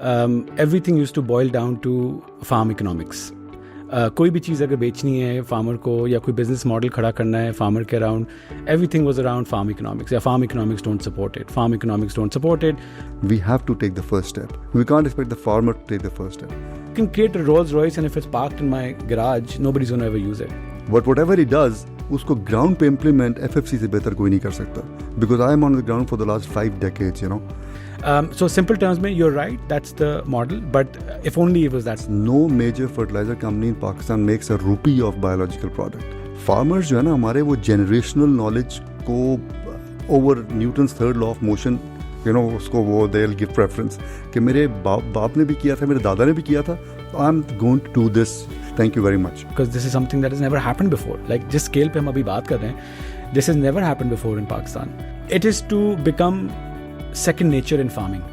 everything used to boil down to farm economics. कोई भी चीज़ अगर बेचनी है फार्मर को या कोई बिजनेस मॉडल खड़ा करना है फार्मर के around, everything was around farm economics या farm economics don't support it, farm economics don't support it. We have to take the first step. We can't expect the farmer to take the first step. You can create a Rolls Royce and if it's parked in my garage, nobody's going to ever use it. But whatever he does, उसको ground पे implement FFC से बेहतर कोई नहीं कर सकता. Because I am on the ground for the last 5 decades, you know. So simple terms में you're right, that's the model, but if only it was that. No major fertilizer company in Pakistan makes a rupee of biological product. Farmers जो है ना हमारे वो generational knowledge को over Newton's third law of motion, you know, उसको वो they'll give preference कि मेरे बाप ने भी किया था, मेरे दादा ने भी किया था, I'm going to do this. Thank you very much. Because this is something that has never happened before. Like जिस scale पे हम अभी बात कर रहे हैं, this has never happened before in Pakistan. It is to become second nature in farming.